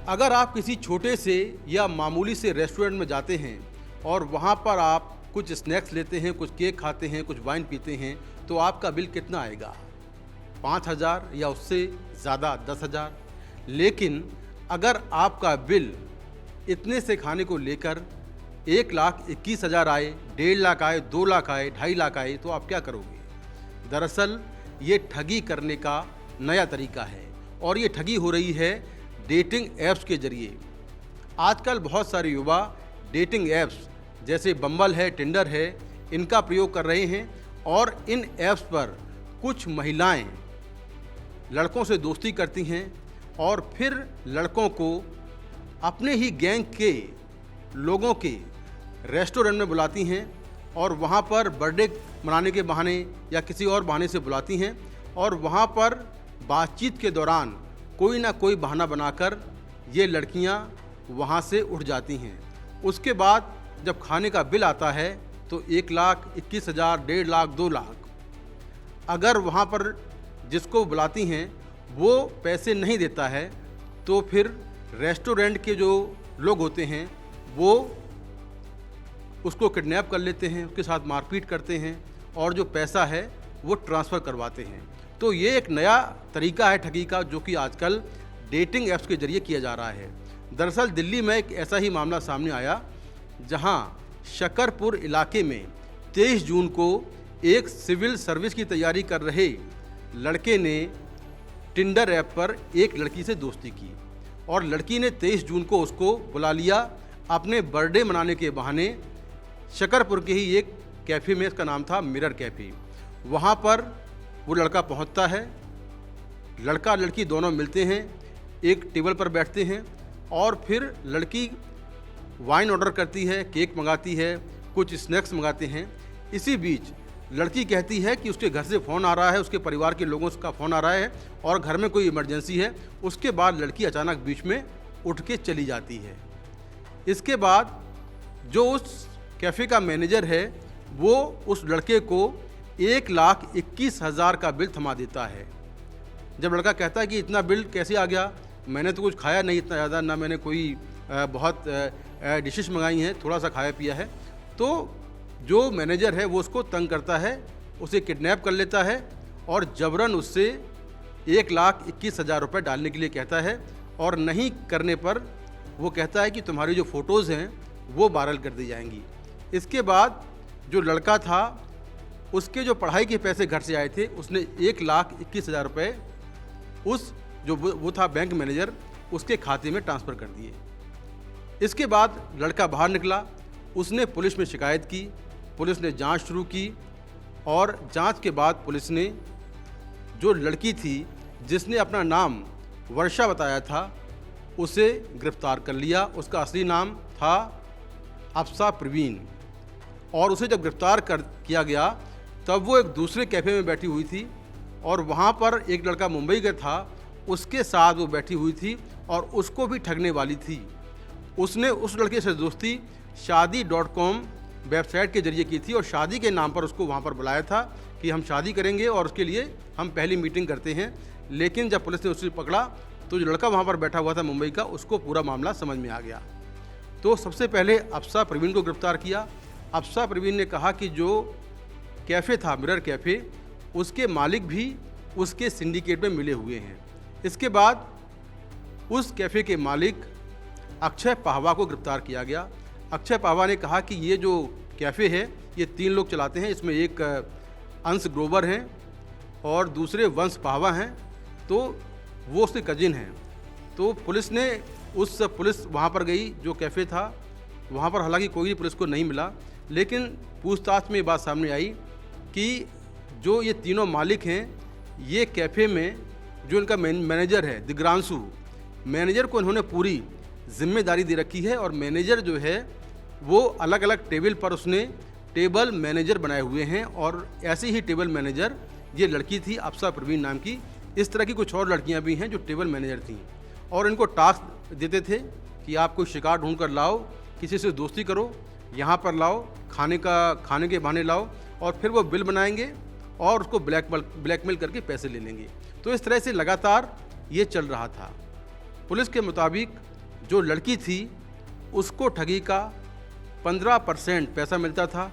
अगर आप किसी छोटे से या मामूली से रेस्टोरेंट में जाते हैं और वहाँ पर आप कुछ स्नैक्स लेते हैं, कुछ केक खाते हैं, कुछ वाइन पीते हैं, तो आपका बिल कितना आएगा? 5,000 या उससे ज़्यादा 10,000। लेकिन अगर आपका बिल इतने से खाने को लेकर 1,21,000 आए, 1.5 लाख आए, 2 लाख आए, 2.5 लाख आए, तो आप क्या करोगे? दरअसल ये ठगी करने का नया तरीका है और ये ठगी हो रही है डेटिंग ऐप्स के जरिए। आजकल बहुत सारे युवा डेटिंग ऐप्स जैसे बम्बल है, टिंडर है, इनका प्रयोग कर रहे हैं और इन ऐप्स पर कुछ महिलाएं लड़कों से दोस्ती करती हैं और फिर लड़कों को अपने ही गैंग के लोगों के रेस्टोरेंट में बुलाती हैं और वहाँ पर बर्थडे मनाने के बहाने या किसी और बहाने से बुलाती हैं और वहाँ पर बातचीत के दौरान कोई ना कोई बहाना बनाकर ये लड़कियाँ वहाँ से उठ जाती हैं। उसके बाद जब खाने का बिल आता है तो 1,21,000, 1.5 लाख, 2 लाख। अगर वहाँ पर जिसको बुलाती हैं वो पैसे नहीं देता है तो फिर रेस्टोरेंट के जो लोग होते हैं वो उसको किडनैप कर लेते हैं, उसके साथ मारपीट करते हैं और जो पैसा है वो ट्रांसफ़र करवाते हैं। तो ये एक नया तरीका है ठगी का जो कि आजकल डेटिंग ऐप्स के जरिए किया जा रहा है। दरअसल दिल्ली में एक ऐसा ही मामला सामने आया जहां शकरपुर इलाके में 23 जून को एक सिविल सर्विस की तैयारी कर रहे लड़के ने टिंडर ऐप पर एक लड़की से दोस्ती की और लड़की ने 23 जून को उसको बुला लिया अपने बर्थडे मनाने के बहाने। शकरपुर के ही एक कैफ़े में, इसका नाम था मिरर कैफ़े। वहाँ पर वो लड़का पहुँचता है, लड़का लड़की दोनों मिलते हैं, एक टेबल पर बैठते हैं और फिर लड़की वाइन ऑर्डर करती है, केक मंगाती है, कुछ स्नैक्स मंगाते हैं। इसी बीच लड़की कहती है कि उसके घर से फ़ोन आ रहा है, उसके परिवार के लोगों का फ़ोन आ रहा है और घर में कोई इमरजेंसी है। उसके बाद लड़की अचानक बीच में उठ के चली जाती है। इसके बाद जो उस कैफ़े का मैनेजर है वो उस लड़के को 1,21,000 का बिल थमा देता है। जब लड़का कहता है कि इतना बिल कैसे आ गया, मैंने तो कुछ खाया नहीं इतना ज़्यादा, ना मैंने कोई बहुत डिशेस मंगाई हैं, थोड़ा सा खाया पिया है, तो जो मैनेजर है वो उसको तंग करता है, उसे किडनैप कर लेता है और जबरन उससे 1,21,000 रुपये डालने के लिए कहता है और नहीं करने पर वो कहता है कि तुम्हारी जो फ़ोटोज़ हैं वो वायरल कर दी जाएंगी। इसके बाद जो लड़का था उसके जो पढ़ाई के पैसे घर से आए थे उसने 1,21,000 रुपये उस जो वो था बैंक मैनेजर उसके खाते में ट्रांसफ़र कर दिए। इसके बाद लड़का बाहर निकला, उसने पुलिस में शिकायत की, पुलिस ने जांच शुरू की और जांच के बाद पुलिस ने जो लड़की थी जिसने अपना नाम वर्षा बताया था उसे गिरफ्तार कर लिया। उसका असली नाम था अफसा प्रवीण और उसे जब गिरफ्तार किया गया तब वो एक दूसरे कैफ़े में बैठी हुई थी और वहाँ पर एक लड़का मुंबई का था, उसके साथ वो बैठी हुई थी और उसको भी ठगने वाली थी। उसने उस लड़के से दोस्ती शादी.com वेबसाइट के जरिए की थी और शादी के नाम पर उसको वहाँ पर बुलाया था कि हम शादी करेंगे और उसके लिए हम पहली मीटिंग करते हैं। लेकिन जब पुलिस ने उसे पकड़ा तो जो लड़का वहाँ पर बैठा हुआ था मुंबई का, उसको पूरा मामला समझ में आ गया। तो सबसे पहले अफसा प्रवीण को गिरफ्तार किया। अफसा प्रवीण ने कहा कि जो कैफ़े था मिरर कैफ़े, उसके मालिक भी उसके सिंडिकेट में मिले हुए हैं। इसके बाद उस कैफ़े के मालिक अक्षय पाहवा को गिरफ्तार किया गया। अक्षय पाहवा ने कहा कि ये जो कैफ़े है ये 3 लोग चलाते हैं, इसमें एक अंश ग्रोवर हैं और दूसरे वंश पाहवा हैं, तो वो उसके कजिन हैं। तो पुलिस वहाँ पर गई, जो कैफ़े था वहाँ पर हालांकि कोई पुलिस को नहीं मिला, लेकिन पूछताछ में ये बात सामने आई कि जो ये तीनों मालिक हैं, ये कैफ़े में जो इनका मैनेजर है दिग्रांशु, मैनेजर को इन्होंने पूरी जिम्मेदारी दे रखी है और मैनेजर जो है वो अलग अलग टेबल पर उसने टेबल मैनेजर बनाए हुए हैं और ऐसे ही टेबल मैनेजर ये लड़की थी अफसा प्रवीण नाम की। इस तरह की कुछ और लड़कियां भी हैं जो टेबल मैनेजर थीं और इनको टास्क देते थे कि आप कोई शिकार ढूंढ कर लाओ, किसी से दोस्ती करो, यहाँ पर लाओ, खाने के बहाने लाओ और फिर वो बिल बनाएंगे और उसको ब्लैकमेल करके पैसे ले लेंगे। तो इस तरह से लगातार ये चल रहा था। पुलिस के मुताबिक जो लड़की थी उसको ठगी का 15% पैसा मिलता था।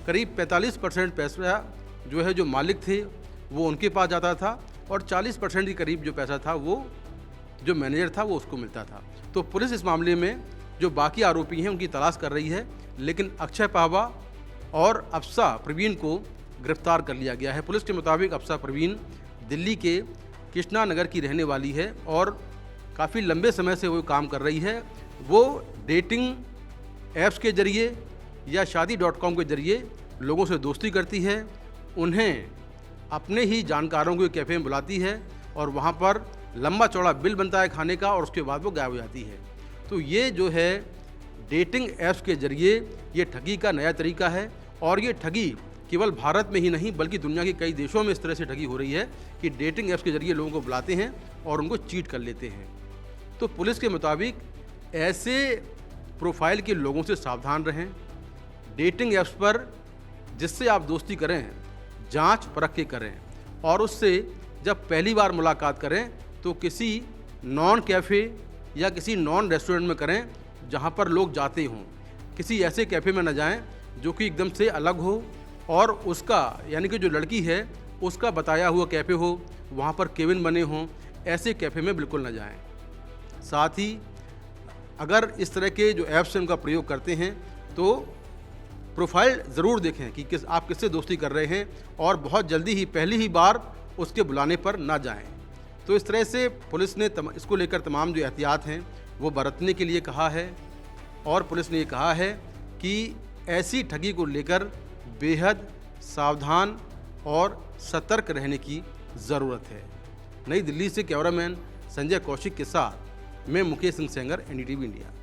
करीब 45% पैसा जो है जो मालिक थे वो उनके पास जाता था और 40% के करीब जो पैसा था वो जो मैनेजर था वो उसको मिलता था। तो पुलिस इस मामले में जो बाकी आरोपी हैं उनकी तलाश कर रही है, लेकिन अक्षय पाहवा और अफसा प्रवीण को गिरफ्तार कर लिया गया है। पुलिस के मुताबिक अफसा प्रवीण दिल्ली के कृष्णा नगर की रहने वाली है और काफ़ी लंबे समय से वो काम कर रही है। वो डेटिंग ऐप्स के ज़रिए या शादी.com के ज़रिए लोगों से दोस्ती करती है, उन्हें अपने ही जानकारों को कैफ़े में बुलाती है और वहाँ पर लंबा चौड़ा बिल बनता है खाने का और उसके बाद वो गायब हो जाती है। तो ये जो है डेटिंग ऐप्स के ज़रिए ये ठगी का नया तरीका है और ये ठगी केवल भारत में ही नहीं बल्कि दुनिया के कई देशों में इस तरह से ठगी हो रही है कि डेटिंग ऐप्स के ज़रिए लोगों को बुलाते हैं और उनको चीट कर लेते हैं। तो पुलिस के मुताबिक ऐसे प्रोफाइल के लोगों से सावधान रहें। डेटिंग ऐप्स पर जिससे आप दोस्ती करें जांच परख के करें और उससे जब पहली बार मुलाकात करें तो किसी नॉन कैफ़े या किसी नॉन रेस्टोरेंट में करें जहां पर लोग जाते हों। किसी ऐसे कैफ़े में न जाएं जो कि एकदम से अलग हो और उसका यानी कि जो लड़की है उसका बताया हुआ कैफ़े हो, वहां पर केबिन बने हों, ऐसे कैफ़े में बिल्कुल न जाएं। साथ ही अगर इस तरह के जो ऐप्स हैं उनका प्रयोग करते हैं तो प्रोफाइल ज़रूर देखें कि आप किससे दोस्ती कर रहे हैं और बहुत जल्दी ही पहली ही बार उसके बुलाने पर ना जाएं। तो इस तरह से पुलिस ने इसको लेकर तमाम जो एहतियात हैं वो बरतने के लिए कहा है और पुलिस ने ये कहा है कि ऐसी ठगी को लेकर बेहद सावधान और सतर्क रहने की ज़रूरत है। नई दिल्ली से कैमरामैन संजय कौशिक के साथ मैं मुकेश सिंह सेंगर, NDTV इंडिया।